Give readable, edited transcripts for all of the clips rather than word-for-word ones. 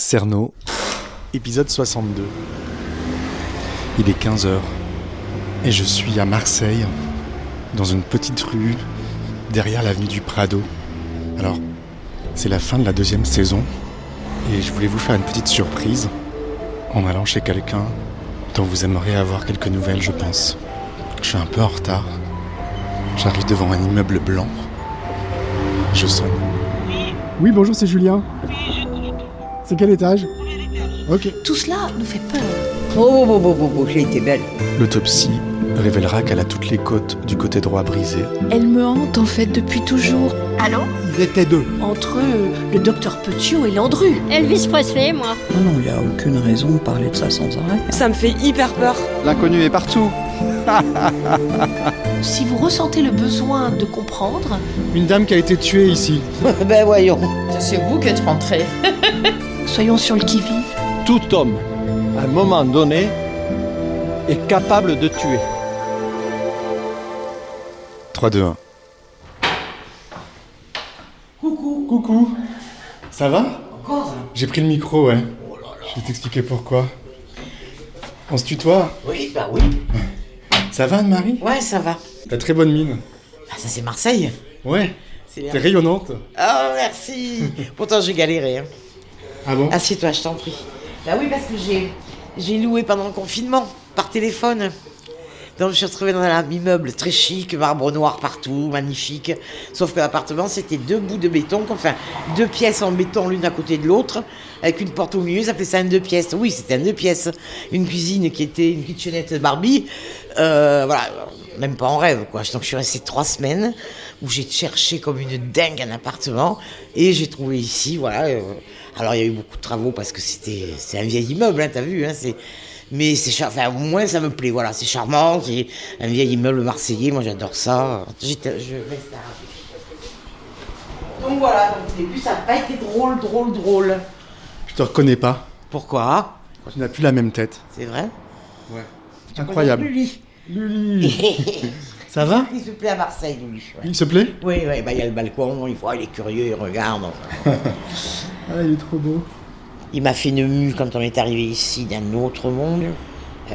Cerno, épisode 62. Il est 15h et je suis à Marseille, dans une petite rue derrière l'avenue du Prado. Alors, c'est la fin de la 2e saison et je voulais vous faire une petite surprise en allant chez quelqu'un dont vous aimeriez avoir quelques nouvelles, je pense. Je suis un peu en retard. J'arrive devant un immeuble blanc. Je sonne. Oui, bonjour, c'est Julien. C'est quel étage? Ok. Tout cela nous fait peur. Oh, j'ai été belle. L'autopsie révélera qu'elle a toutes les côtes du côté droit brisées. Elle me hante en fait depuis toujours. Allô? Ils étaient deux. Entre le docteur Petiot et Landru. Elvis Presley, moi. Non, il n'y a aucune raison de parler de ça sans arrêt. Ça me fait hyper peur. L'inconnu est partout. Si vous ressentez le besoin de comprendre, Une dame qui a été tuée ici. Ben voyons. C'est vous qui êtes rentrés. soyons sur le qui-vive. Tout homme, à un moment donné, est capable de tuer. 3, 2, 1. Coucou. Ça va? Encore? J'ai pris le micro, ouais. Je vais t'expliquer pourquoi. On se tutoie? Oui, bah oui. Ça va, Anne-Marie? Ouais, ça va. T'as très bonne mine. Ah, ça c'est Marseille. Ouais. C'est T'es rayonnante. Oh, merci. Pourtant, j'ai galéré. Hein. Ah bon? Assieds-toi, je t'en prie. Bah oui, parce que j'ai loué pendant le confinement, par téléphone. Donc, je me suis retrouvée dans un immeuble très chic, marbre noir partout, magnifique. Sauf que l'appartement, c'était 2 bouts de béton, enfin, 2 pièces en béton l'une à côté de l'autre, avec une porte au milieu, ça s'appelait ça un 2 pièces. Oui, c'était un 2 pièces. Une cuisine qui était une kitchenette Barbie. Voilà, même pas en rêve, quoi. Donc, je suis restée 3 semaines où j'ai cherché comme une dingue un appartement et j'ai trouvé ici, voilà. Alors, il y a eu beaucoup de travaux parce que c'est un vieil immeuble, hein, t'as vu, hein, mais c'est enfin, au moins ça me plaît, voilà, c'est charmant, c'est un vieil immeuble marseillais, moi j'adore ça. Je reste ravie. Donc voilà, donc au début ça n'a pas été drôle. Je te reconnais pas. Pourquoi? Tu n'as plus la même tête. C'est vrai? Ouais. Incroyable. Luli. Ça va? Il se plaît à Marseille, lui. Ouais. Il se plaît? Oui, bah il y a le balcon, il voit, il est curieux, il regarde. Ah, il est trop beau. Il m'a fait une mue quand on est arrivé ici d'un autre monde.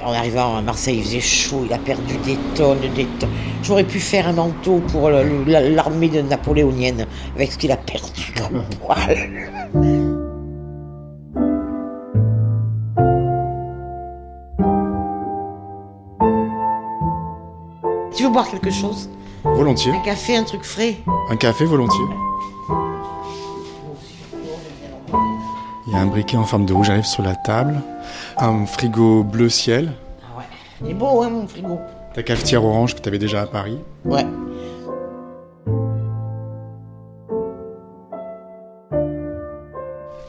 En arrivant à Marseille, il faisait chaud, il a perdu des tonnes. J'aurais pu faire un manteau pour l'armée napoléonienne avec ce qu'il a perdu comme poil. Tu veux boire quelque chose? Volontiers. Un café, un truc frais? Un café, volontiers. Il y a un briquet en forme de rouge à lèvres sur la table. Un frigo bleu ciel. Ah ouais, il est beau, hein, mon frigo. Ta cafetière orange que t'avais déjà à Paris. Ouais.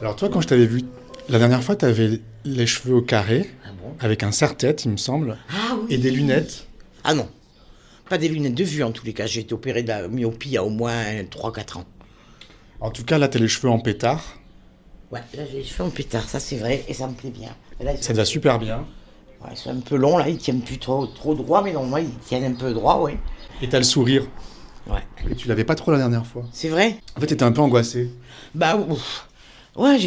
Alors toi, quand je t'avais vu la dernière fois, t'avais les cheveux au carré, Ah bon? avec un serre-tête, il me semble, Ah oui. et des lunettes. Ah non, pas des lunettes de vue en tous les cas. J'ai été opéré de la myopie il y a au moins 3-4 ans. En tout cas, là, t'as les cheveux en pétard. Ouais, là j'ai les cheveux en pétard, ça c'est vrai, et ça me plaît bien. Et là, Ça te va super bien. Ouais, ils sont un peu longs là, ils tiennent plus trop droit, mais normalement ils tiennent un peu droit, ouais. Et t'as le sourire. Ouais. Et tu l'avais pas trop la dernière fois. C'est vrai? En fait, t'étais un peu angoissé. Bah ouf. Ouais,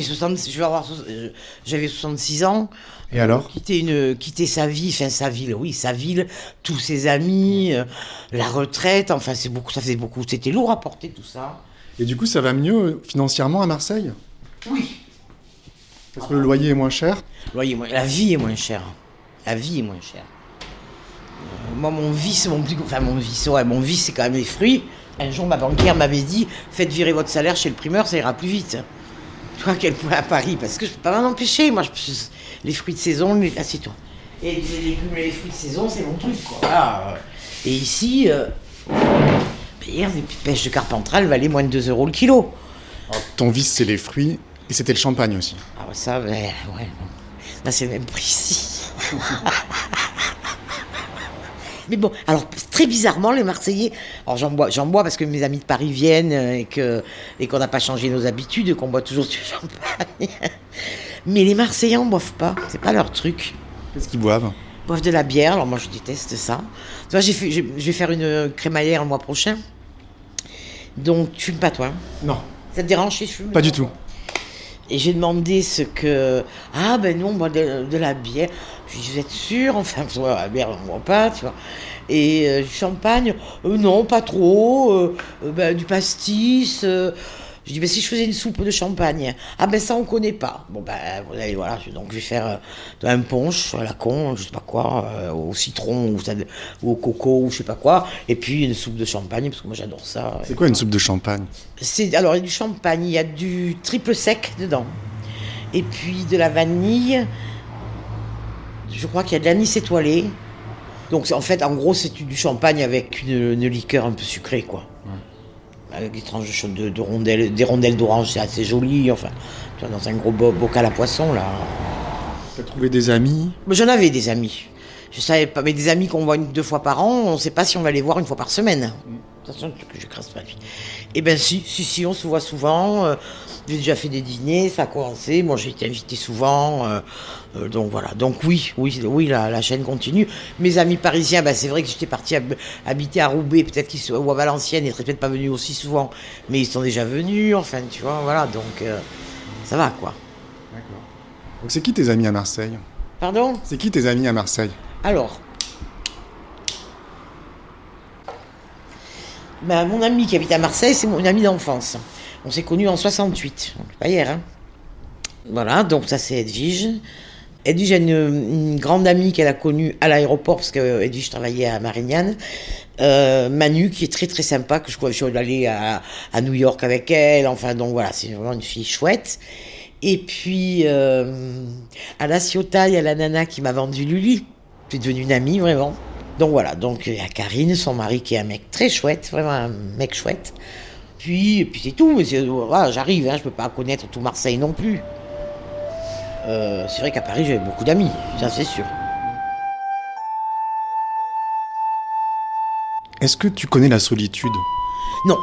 j'avais 66 ans. Et alors? Quitter sa vie, enfin sa ville, tous ses amis, la retraite, enfin c'est beaucoup, ça faisait beaucoup, c'était lourd à porter tout ça. Et du coup, ça va mieux financièrement à Marseille? Oui. Parce que le loyer est moins cher. La vie est moins chère. La vie est moins chère. Moi, mon vice, c'est quand même les fruits. Un jour, ma banquière m'avait dit, faites virer votre salaire chez le primeur, ça ira plus vite. Tu vois à quel point à Paris, parce que je peux pas m'en empêcher. Moi, les fruits de saison, assieds-toi. Et les légumes et les fruits de saison, c'est mon truc, quoi. Voilà. Et ici, hier, des pêches de Carpentras, elles valaient moins de 2 € le kilo. Alors, ton vice, c'est les fruits, et c'était le champagne aussi. Ah ouais, ça, ouais. Là, c'est le même prix ici. Mais bon, alors très bizarrement, les Marseillais, alors j'en bois parce que mes amis de Paris viennent et qu'on n'a pas changé nos habitudes, qu'on boit toujours du champagne. Mais les Marseillais en boivent pas, c'est pas leur truc. Qu'est-ce qu'ils boivent? Ils boivent de la bière, alors moi je déteste ça. Tu vois, je vais faire une crémaillère le mois prochain. Donc tu fumes pas toi? Non. Ça te dérange si je fume? Pas du tout. Et j'ai demandé ce que... Ah ben non, moi de la bière. Je lui ai dit, vous êtes sûr? Enfin, la bière, on ne boit pas, tu vois. Et du champagne? Non, pas trop. Du pastis. Je dis, ben si je faisais une soupe de champagne. Ah ben ça, on ne connaît pas. Bon ben voilà, donc je vais faire un punch à la con, je sais pas quoi, au citron ou au coco ou je sais pas quoi. Et puis une soupe de champagne, parce que moi j'adore ça. C'est quoi une soupe de champagne? Alors il y a du champagne, il y a du triple sec dedans. Et puis de la vanille. Je crois qu'il y a de l'anis étoilé. Donc en fait, en gros, c'est du champagne avec une liqueur un peu sucrée, quoi. Avec des tranches de rondelles, des rondelles d'orange, c'est assez joli. Enfin, tu vois, dans un gros bocal à poisson, là. T'as trouvé des amis? Mais j'en avais des amis. Je savais pas, mais des amis qu'on voit 2 fois par an, on ne sait pas si on va les voir 1 fois par semaine. Attention que je crasse pas la vie. Eh ben si, on se voit souvent. J'ai déjà fait des dîners, ça a commencé. Moi, j'ai été invité souvent. Donc voilà. Donc oui, la chaîne continue. Mes amis parisiens, c'est vrai que j'étais partie habiter à Roubaix, peut-être ou à Valenciennes, ils seraient peut-être pas venus aussi souvent, mais ils sont déjà venus. Enfin, tu vois, voilà. Donc ça va, quoi. D'accord. Donc c'est qui tes amis à Marseille? Pardon? C'est qui tes amis à Marseille? Alors, mon ami qui habite à Marseille, c'est mon ami d'enfance. On s'est connus en 68, pas hier. Hein. Voilà, donc ça c'est Edwige. Edwige a une grande amie qu'elle a connue à l'aéroport, parce que Edwige travaillait à Marignane. Manu, qui est très très sympa, que je suis allée à New York avec elle. Enfin, donc voilà, c'est vraiment une fille chouette. Et puis, à La Ciotat, il y a la nana qui m'a vendu Luli. C'est devenu une amie, vraiment. Donc voilà, donc il y a Karine, son mari, qui est un mec très chouette, vraiment un mec chouette. Puis c'est tout, mais voilà, j'arrive, je peux pas connaître tout Marseille non plus. C'est vrai qu'à Paris, j'avais beaucoup d'amis, ça c'est sûr. Est-ce que tu connais la solitude? Non.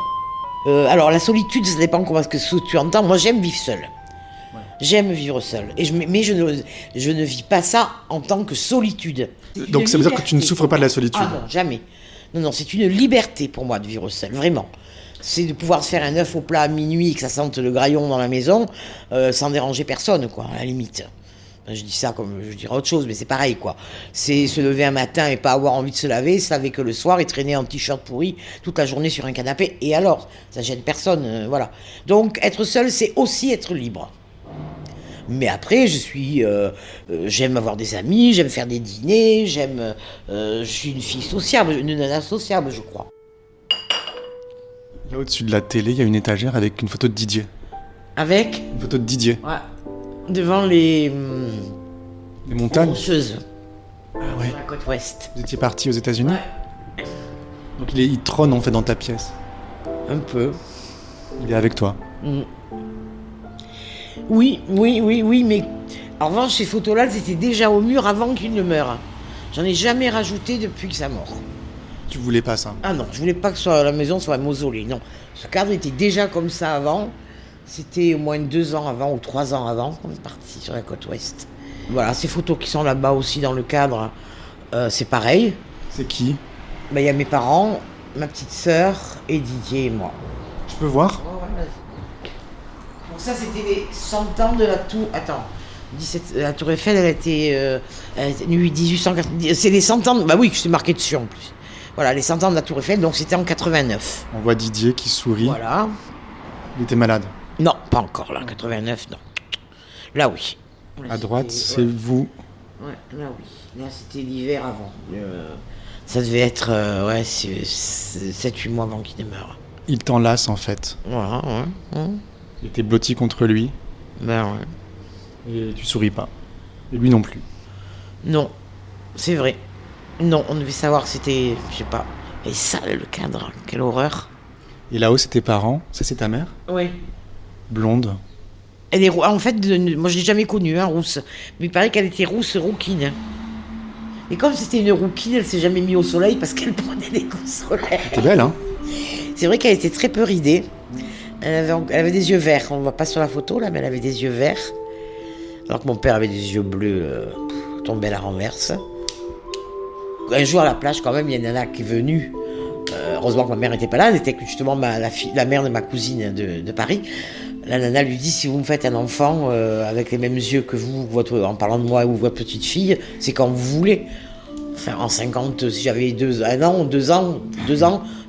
Alors la solitude, ça dépend comment ce que tu entends. Moi, j'aime vivre seul. Ouais. J'aime vivre seul. Mais je ne vis pas ça en tant que solitude. Donc ça veut dire que tu ne souffres pas de la solitude? Ah non, jamais. Non, c'est une liberté pour moi de vivre seul, vraiment. C'est de pouvoir se faire un œuf au plat à minuit et que ça sente le graillon dans la maison, sans déranger personne, quoi, à la limite. Je dis ça comme je dirais autre chose, mais c'est pareil, quoi. C'est se lever un matin et pas avoir envie de se laver que le soir et traîner en t-shirt pourri toute la journée sur un canapé. Et alors, ça gêne personne, voilà. Donc, être seul, c'est aussi être libre. Mais après, j'aime avoir des amis, j'aime faire des dîners, je suis une fille sociable, une nana sociable, je crois. Là, au-dessus de la télé, il y a une étagère avec une photo de Didier. Avec? Une photo de Didier. Ouais. Devant les montagnes rocheuses. Ah ouais. Sur la côte ouest. Vous étiez parti aux États-Unis? Ouais. Donc il trône en fait dans ta pièce. Un peu. Il est avec toi. Oui, mais en revanche, ces photos-là, elles étaient déjà au mur avant qu'il ne meure. J'en ai jamais rajouté depuis sa mort. Tu voulais pas ça? Ah non, je voulais pas que la maison soit un mausolée, non. Ce cadre était déjà comme ça avant. C'était au moins 2 ans avant ou 3 ans avant qu'on est parti sur la côte ouest. Voilà, ces photos qui sont là-bas aussi dans le cadre, c'est pareil. C'est qui? Il y a mes parents, ma petite sœur et Didier et moi. Je peux voir? Donc ça, c'était les 100 ans de la tour... Attends, la tour Eiffel, elle était 1890... C'est les 100 ans... Bah oui, je t'ai marqué dessus en plus. Voilà, les 100 ans de la tour Eiffel, donc c'était en 89. On voit Didier qui sourit. Voilà. Il était malade? Non, pas encore, là, 89, non. Là, oui. Là, à droite, c'est vous. Ouais, là, oui. Là, c'était l'hiver avant. Ça devait être 7-8 mois avant qu'il ne meure. Il t'enlace, en fait. Voilà, ouais. Il était blotti contre lui. Ben ouais. Et tu souris pas. Et lui non plus. Non, c'est vrai. Non, on devait savoir que c'était, je sais pas. Et ça, le cadre, quelle horreur. Et là-haut, c'est tes parents? Ça, c'est ta mère? Oui. Blonde. Elle est en fait, moi je l'ai jamais connue, rousse. Mais il paraît qu'elle était rousse rouquine. Et comme c'était une rouquine, elle s'est jamais mise au soleil parce qu'elle prenait des coups de soleil. T'es belle, hein? C'est vrai qu'elle était très peu ridée. Elle avait des yeux verts. On ne voit pas sur la photo là, mais elle avait des yeux verts. Alors que mon père avait des yeux bleus, tombés à la renverse. Un jour à la plage, quand même, il y a une nana qui est venue. Heureusement que ma mère n'était pas là. Elle était justement la mère de ma cousine de Paris. La nana lui dit, si vous me faites un enfant avec les mêmes yeux que vous, en parlant de moi ou votre petite fille, c'est quand vous voulez. Enfin, en 50, si j'avais 2 ans,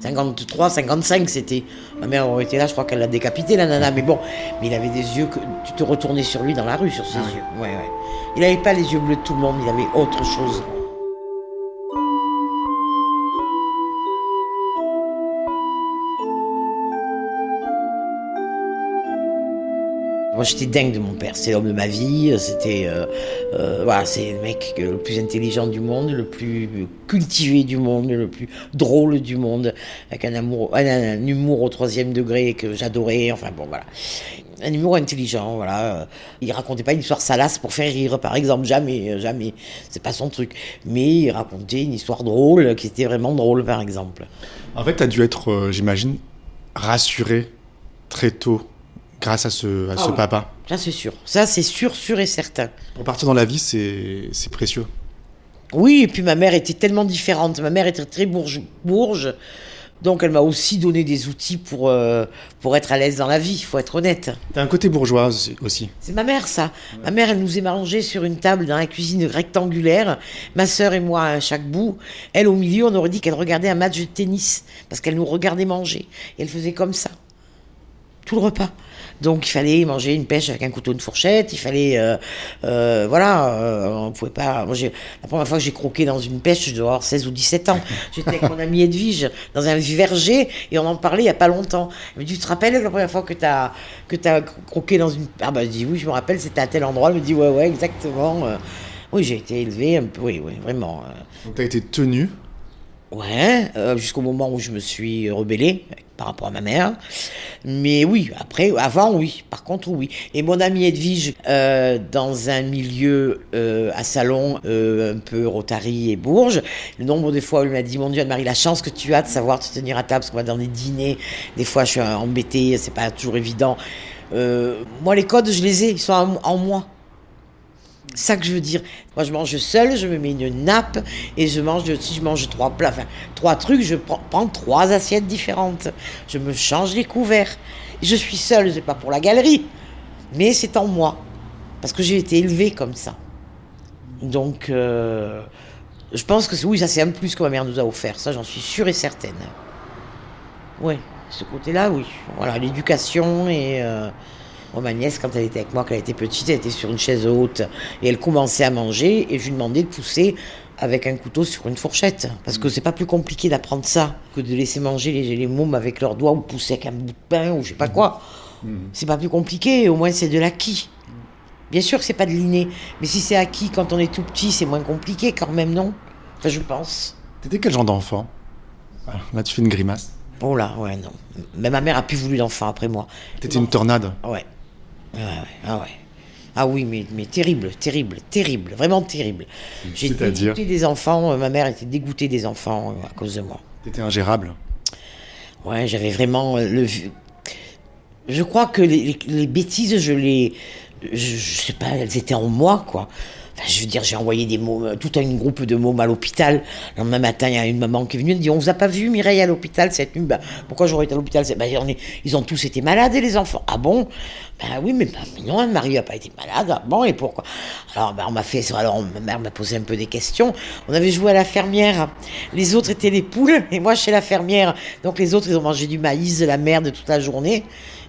53, 55, c'était... Ma mère aurait été là, je crois qu'elle l'a décapité, la nana. Mais bon, mais il avait des yeux que tu te retournais sur lui dans la rue, sur ses yeux. Ouais. Il n'avait pas les yeux bleus de tout le monde, il avait autre chose. Moi, j'étais dingue de mon père. C'est l'homme de ma vie. C'était, voilà, c'est le mec le plus intelligent du monde, le plus cultivé du monde, le plus drôle du monde, avec un humour au 3e degré que j'adorais. Enfin bon, voilà, un humour intelligent. Voilà, il racontait pas une histoire salace pour faire rire, par exemple, jamais. C'est pas son truc. Mais il racontait une histoire drôle qui était vraiment drôle, par exemple. En fait, t'as dû être, j'imagine, rassuré très tôt. Grâce à ce Oui. papa. Ça, c'est sûr. Ça, c'est sûr et certain. Pour partir dans la vie, c'est précieux. Oui, et puis ma mère était tellement différente. Ma mère était très bourge. Donc, elle m'a aussi donné des outils pour être à l'aise dans la vie, il faut être honnête. T'as un côté bourgeois aussi. C'est ma mère, ça. Ma mère, elle nous est mangé sur une table dans la cuisine rectangulaire. Ma sœur et moi à chaque bout. Elle, au milieu, on aurait dit qu'elle regardait un match de tennis. Parce qu'elle nous regardait manger. Et elle faisait comme ça. Tout le repas. Donc il fallait manger une pêche avec un couteau, une fourchette, il fallait, on pouvait pas, la première fois que j'ai croqué dans une pêche, je dois avoir 16 ou 17 ans, j'étais avec mon amie Edwige, dans un verger, et on en parlait il y a pas longtemps. Elle me dit, tu te rappelles la première fois que t'as croqué dans une, ah bah je dis, oui je me rappelle, c'était à tel endroit, elle me dit, ouais, exactement, oui j'ai été élevée un peu, oui, vraiment. Donc t'as été tenu. Ouais, jusqu'au moment où je me suis rebellée par rapport à ma mère. Mais oui, avant, oui. Par contre, oui. Et mon amie Edwige, dans un milieu à Salon, un peu Rotary et Bourges, le nombre de fois où elle m'a dit, mon Dieu, Anne-Marie, la chance que tu as de savoir te tenir à table, parce qu'on va dans des dîners, des fois je suis embêtée, c'est pas toujours évident. Moi, les codes, je les ai, ils sont en moi. C'est ça que je veux dire. Moi, je mange seule, je me mets une nappe et si je mange 3 plats, enfin 3 trucs, je prends 3 assiettes différentes. Je me change les couverts. Je suis seule, c'est pas pour la galerie, mais c'est en moi. Parce que j'ai été élevée comme ça. Donc, je pense que oui, ça c'est un plus que ma mère nous a offert. Ça, j'en suis sûre et certaine. Oui, ce côté-là, oui. Voilà, l'éducation et... ma nièce, quand elle était avec moi, quand elle était petite, elle était sur une chaise haute et elle commençait à manger et je lui demandais de pousser avec un couteau sur une fourchette. Parce que c'est pas plus compliqué d'apprendre ça que de laisser manger les mômes avec leurs doigts ou pousser avec un bout de pain ou je sais pas quoi. C'est pas plus compliqué, au moins c'est de l'acquis. Bien sûr que c'est pas de l'inné, mais si c'est acquis quand on est tout petit, c'est moins compliqué quand même, non? Enfin, je pense. T'étais quel genre d'enfant? Là, tu fais une grimace. Oh là, ouais, non. Mais ma mère a plus voulu d'enfant après moi. T'étais une tornade. Ouais. Ah oui, mais terrible, vraiment terrible. J'ai dégoûté des enfants, ma mère était dégoûtée des enfants à cause de moi. T'étais ingérable. Ouais, j'avais vraiment je crois que les bêtises, je sais pas, elles étaient en moi, quoi. Enfin, je veux dire, j'ai envoyé des mômes, tout un groupe de mômes à l'hôpital. Le lendemain matin, il y a une maman qui est venue, elle dit, on vous a pas vu Mireille à l'hôpital cette nuit? Pourquoi j'aurais été à l'hôpital? Ils ont tous été malades, et les enfants. Ah bon? Oui, mais non, Anne-Marie n'a pas été malade. Ah bon, et pourquoi? Alors, ma mère m'a posé un peu des questions. On avait joué à la fermière. Les autres étaient les poules, et moi, chez la fermière. Donc, les autres, ils ont mangé du maïs, de la merde toute la journée.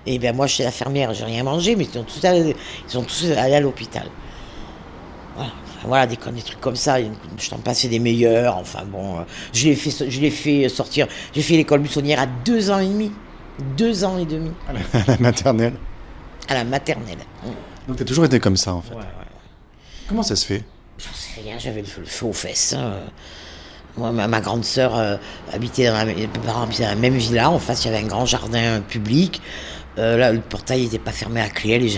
Et moi, chez la fermière, j'ai rien mangé, mais ils sont tous allés à l'hôpital. Voilà, des trucs comme ça, je t'en passais des meilleurs, enfin bon, je l'ai fait sortir, j'ai fait l'école buissonnière à 2 ans et demi, 2 ans et demi. À la maternelle. À la maternelle. Donc t'as toujours été comme ça, en fait. Ouais. Comment ça se fait? J'en sais rien, j'avais le feu aux fesses. Moi, ma grande sœur mes parents habitaient dans la même villa, en face il y avait un grand jardin public. Là, le portail n'était pas fermé à clé, elle n'est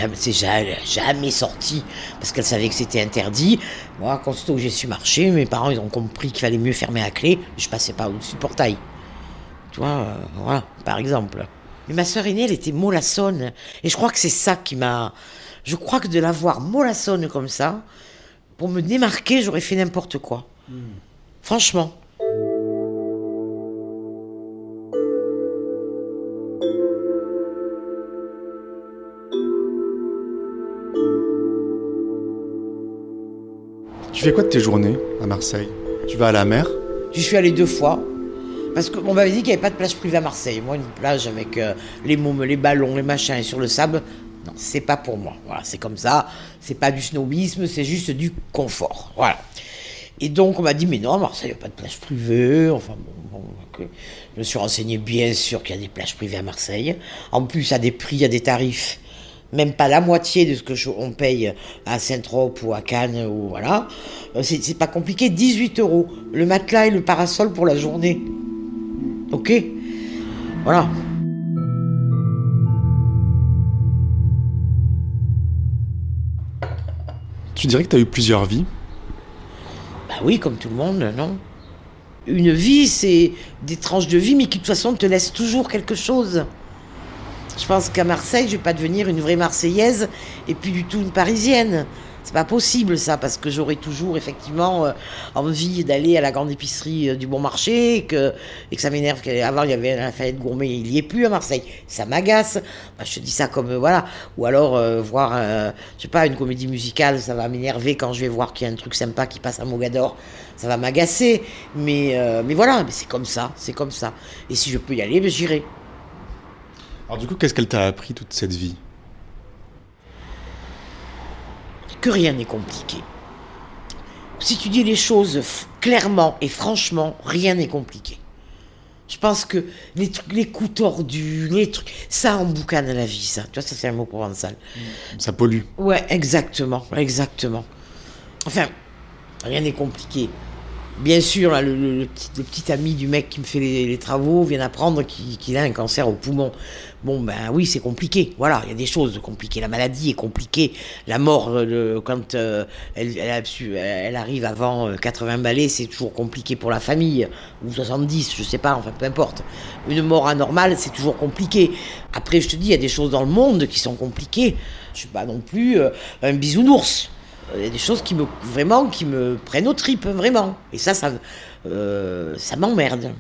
jamais sortie parce qu'elle savait que c'était interdit. Moi, quand c'était où j'ai su marcher, mes parents ils ont compris qu'il fallait mieux fermer à clé. Je passais pas au-dessus du portail. Tu vois, voilà, par exemple. Mais ma sœur aînée, elle était mollassonne. Et je crois que c'est ça qui m'a... Je crois que de la voir mollassonne comme ça, pour me démarquer, j'aurais fait n'importe quoi. Franchement. Tu fais quoi de tes journées à Marseille? Tu vas à la mer? J'y suis allée 2 fois. Parce qu'on m'avait dit qu'il n'y avait pas de plage privée à Marseille. Moi, une plage avec les mômes, les ballons, les machins et sur le sable, non, c'est pas pour moi. Voilà, c'est comme ça. C'est pas du snobisme, c'est juste du confort. Voilà. Et donc, on m'a dit, mais non, à Marseille, il n'y a pas de plage privée. Enfin, bon, okay. Je me suis renseigné, bien sûr qu'il y a des plages privées à Marseille. En plus, à des prix, à des tarifs, même pas la moitié de ce que on paye à Saint-Trope ou à Cannes, ou voilà. C'est pas compliqué, 18 €. Le matelas et le parasol pour la journée. Ok, voilà. Tu dirais que tu as eu plusieurs vies? Bah oui, comme tout le monde, non? Une vie, c'est des tranches de vie, mais qui de toute façon te laissent toujours quelque chose. Je pense qu'à Marseille, je vais pas devenir une vraie Marseillaise et puis du tout une Parisienne. C'est pas possible ça, parce que j'aurais toujours effectivement envie d'aller à la grande épicerie du Bon Marché et que ça m'énerve. Avant il y avait la Fayette Gourmet, il y est plus à Marseille. Ça m'agace. Bah, je te dis ça comme voilà. Ou alors voir, je sais pas, une comédie musicale, ça va m'énerver quand je vais voir qu'il y a un truc sympa qui passe à Mogador. Ça va m'agacer. Mais voilà, mais c'est comme ça, c'est comme ça. Et si je peux y aller, ben, j'irai. Alors du coup, qu'est-ce qu'elle t'a appris toute cette vie? Que rien n'est compliqué. Si tu dis les choses clairement et franchement, rien n'est compliqué. Je pense que les coups tordus, les trucs, ça emboucane la vie, ça. Tu vois, ça c'est un mot provençal. Ça pollue. Ouais, exactement, exactement. Enfin, rien n'est compliqué. Bien sûr, là, le petit ami du mec qui me fait les travaux vient d'apprendre qu'il a un cancer au poumon. Bon, ben oui, c'est compliqué. Voilà, il y a des choses compliquées. La maladie est compliquée. La mort, quand elle arrive avant 80 balais, c'est toujours compliqué pour la famille. Ou 70, je sais pas, enfin, peu importe. Une mort anormale, c'est toujours compliqué. Après, je te dis, il y a des choses dans le monde qui sont compliquées. Je suis pas non plus un bisounours. Il y a des choses qui me prennent aux tripes, vraiment. Et ça m'emmerde,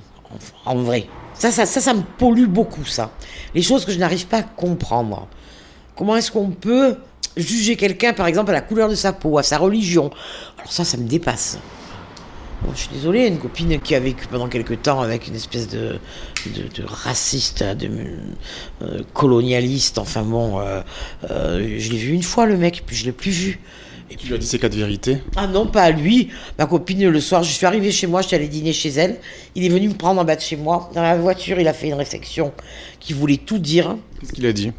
en vrai. Ça me pollue beaucoup, ça. Les choses que je n'arrive pas à comprendre. Comment est-ce qu'on peut juger quelqu'un, par exemple, à la couleur de sa peau, à sa religion? Alors ça me dépasse. Bon, je suis désolée, une copine qui a vécu pendant quelque temps avec une espèce de raciste, de colonialiste, enfin bon, je l'ai vu une fois, le mec, puis je l'ai plus vu. Et tu lui as dit ces 4 vérités? Ah non, pas à lui. Ma copine, le soir, je suis arrivée chez moi, j'étais allée dîner chez elle. Il est venu me prendre en bas de chez moi. Dans la voiture, il a fait une réflexion qui voulait tout dire. Qu'est-ce qu'il a dit?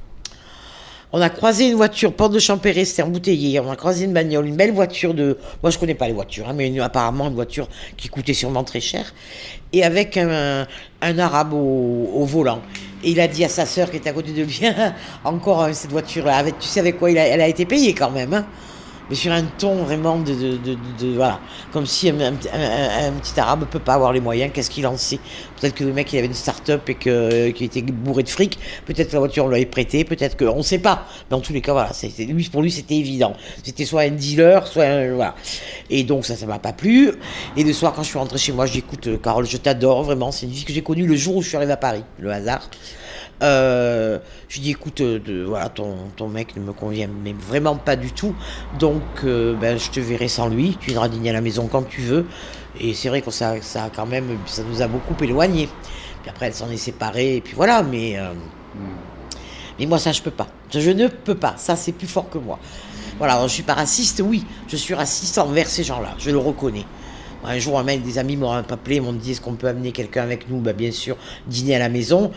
On a croisé une voiture, porte de Champéret, c'était embouteillé. On a croisé une bagnole, une belle voiture de... Moi, je connais pas les voitures, hein, mais apparemment une voiture qui coûtait sûrement très cher. Et avec un arabe au volant. Et il a dit à sa sœur qui était à côté de lui, encore cette voiture-là, tu sais avec quoi elle a été payée quand même, hein. Mais sur un ton vraiment de voilà, comme si un petit arabe ne peut pas avoir les moyens, qu'est-ce qu'il en sait? Peut-être que le mec il avait une start-up et qu'il était bourré de fric, peut-être que la voiture on l'avait prêtée, peut-être qu'on ne sait pas. Mais en tous les cas, voilà, pour lui c'était évident. C'était soit un dealer, soit voilà. Et donc ça m'a pas plu. Et le soir quand je suis rentrée chez moi, je dis écoute Carole, je t'adore vraiment, c'est une fille que j'ai connue le jour où je suis arrivée à Paris, le hasard. Je dis écoute, voilà, ton mec ne me convient mais vraiment pas du tout, donc je te verrai sans lui, tu viendras dîner à la maison quand tu veux. Et c'est vrai que ça quand même, ça nous a beaucoup éloignés. Puis après elle s'en est séparée et puis voilà, mais moi ça je peux pas, je ne peux pas, ça c'est plus fort que moi. Voilà, alors, je suis pas raciste, oui, je suis raciste envers ces gens-là, je le reconnais. Un jour, des amis m'ont appelé, m'ont dit est-ce qu'on peut amener quelqu'un avec nous? Bien sûr, dîner à la maison.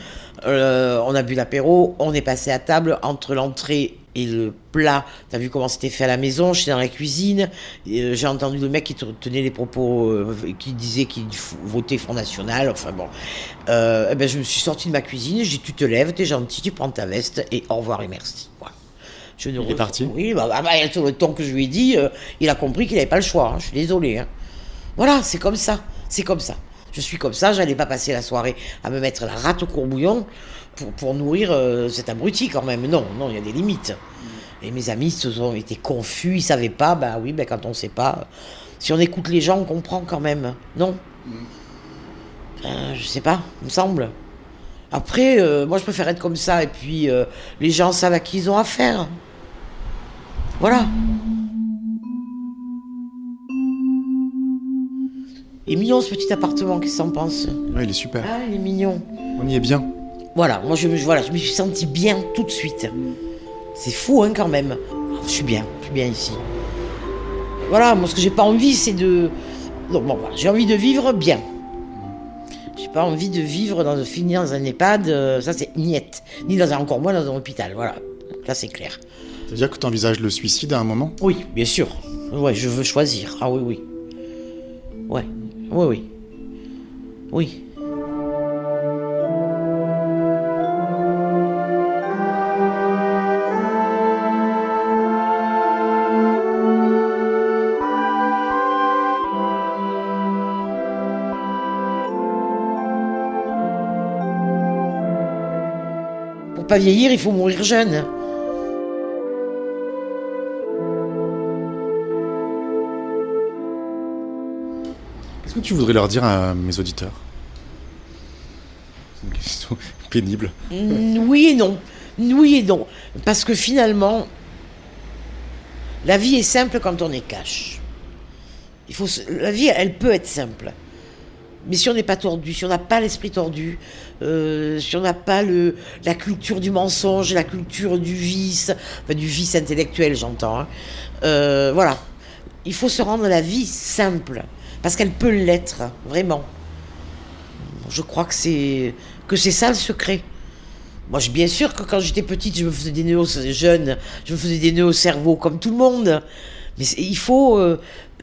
On a bu l'apéro, on est passé à table entre l'entrée et le plat. T'as vu comment c'était fait à la maison? J'étais dans la cuisine. J'ai entendu le mec qui tenait les propos, qui disait qu'il votait Front National. Enfin bon, je me suis sortie de ma cuisine. J'ai dit tu te lèves, t'es gentil, tu prends ta veste et au revoir et merci. Voilà. Il est parti? Oui, sur le ton que je lui ai dit, il a compris qu'il n'avait pas le choix. Hein. Je suis désolée. Hein. Voilà, c'est comme ça. Je suis comme ça, j'allais pas passer la soirée à me mettre la rate au courbouillon pour nourrir cet abruti quand même. Non, il y a des limites. Et mes amis ont été confus, ils savaient pas. Quand on sait pas, si on écoute les gens, on comprend quand même. Non? Je sais pas, il me semble. Après, moi je préfère être comme ça et puis les gens savent à qui ils ont affaire. Voilà. Il est mignon ce petit appartement, qu'est-ce que t'en penses? Ouais, il est super. Ah, il est mignon. On y est bien. Voilà, moi je me suis senti bien tout de suite. C'est fou hein quand même. Je suis bien ici. Voilà, moi ce que j'ai pas envie c'est de... Donc bon voilà, j'ai envie de vivre bien. J'ai pas envie de finir dans un EHPAD, ça c'est niette. Ni encore moins dans un hôpital, voilà. Là c'est clair. C'est-à-dire que tu envisages le suicide à un moment? Oui, bien sûr. Ouais, je veux choisir. Ah oui. Ouais, oui. Oui. Pour pas vieillir, il faut mourir jeune. Qu'est-ce que tu voudrais leur dire à mes auditeurs? C'est une question pénible. Oui et non. Oui et non. Parce que finalement, la vie est simple quand on est cash. La vie, elle peut être simple. Mais si on n'est pas tordu, si on n'a pas l'esprit tordu, si on n'a pas la culture du mensonge, la culture du vice, enfin du vice intellectuel j'entends, hein, voilà. Il faut se rendre la vie simple, parce qu'elle peut l'être, vraiment. Je crois que c'est ça le secret. Moi, bien sûr que quand j'étais petite, je me faisais des nœuds au cerveau, comme tout le monde. Mais il faut...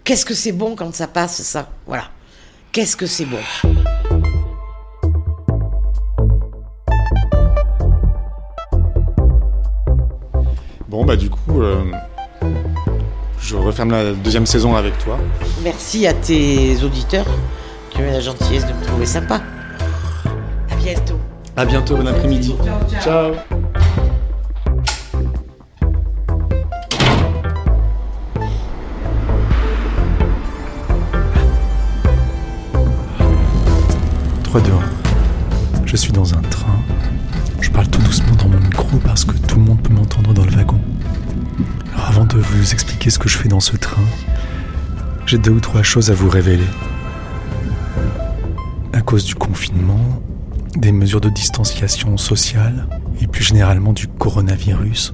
qu'est-ce que c'est bon quand ça passe, ça? Voilà. Qu'est-ce que c'est bon. Bon, bah du coup, je referme la deuxième saison avec toi. Merci à tes auditeurs qui ont eu la gentillesse de me trouver sympa. À bientôt. À bientôt, bon après-midi. Ciao. Je suis dans un train. Je parle tout doucement dans mon micro parce que tout le monde peut m'entendre dans le wagon. Alors avant de vous expliquer ce que je fais dans ce train, j'ai 2 ou 3 choses à vous révéler. À cause du confinement, des mesures de distanciation sociale et plus généralement du coronavirus,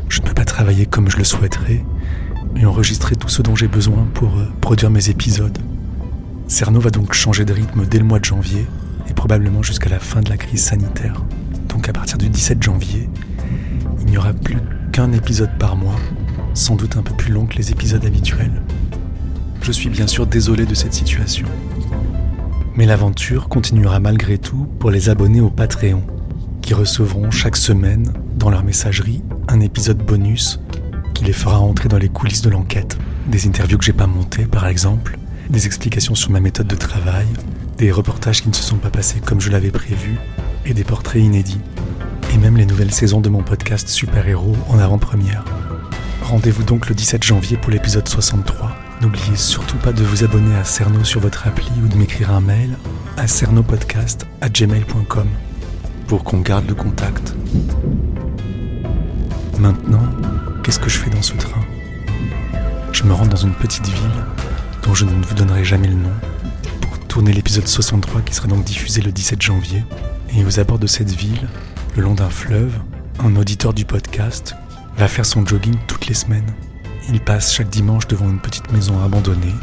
je ne peux pas travailler comme je le souhaiterais et enregistrer tout ce dont j'ai besoin pour produire mes épisodes. Cerno va donc changer de rythme dès le mois de janvier et probablement jusqu'à la fin de la crise sanitaire. Donc à partir du 17 janvier, il n'y aura plus qu'un épisode par mois, sans doute un peu plus long que les épisodes habituels. Je suis bien sûr désolé de cette situation. Mais l'aventure continuera malgré tout pour les abonnés au Patreon, qui recevront chaque semaine, dans leur messagerie, un épisode bonus qui les fera entrer dans les coulisses de l'enquête. Des interviews que j'ai pas montées, par exemple, des explications sur ma méthode de travail, des reportages qui ne se sont pas passés comme je l'avais prévu, et des portraits inédits. Et même les nouvelles saisons de mon podcast Super Héros en avant-première. Rendez-vous donc le 17 janvier pour l'épisode 63. N'oubliez surtout pas de vous abonner à Cerno sur votre appli ou de m'écrire un mail à cernopodcast@gmail.com pour qu'on garde le contact. Maintenant, qu'est-ce que je fais dans ce train? Je me rends dans une petite ville dont je ne vous donnerai jamais le nom pour tourner l'épisode 63 qui sera donc diffusé le 17 janvier. Et aux abords de cette ville, le long d'un fleuve, un auditeur du podcast va faire son jogging toutes les semaines. Il passe chaque dimanche devant une petite maison abandonnée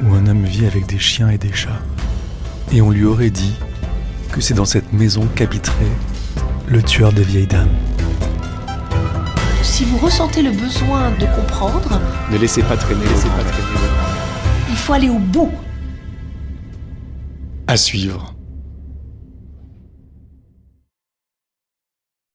où un homme vit avec des chiens et des chats. Et on lui aurait dit que c'est dans cette maison qu'habiterait le tueur des vieilles dames. Si vous ressentez le besoin de comprendre, Ne laissez pas traîner, il faut aller au bout. À suivre.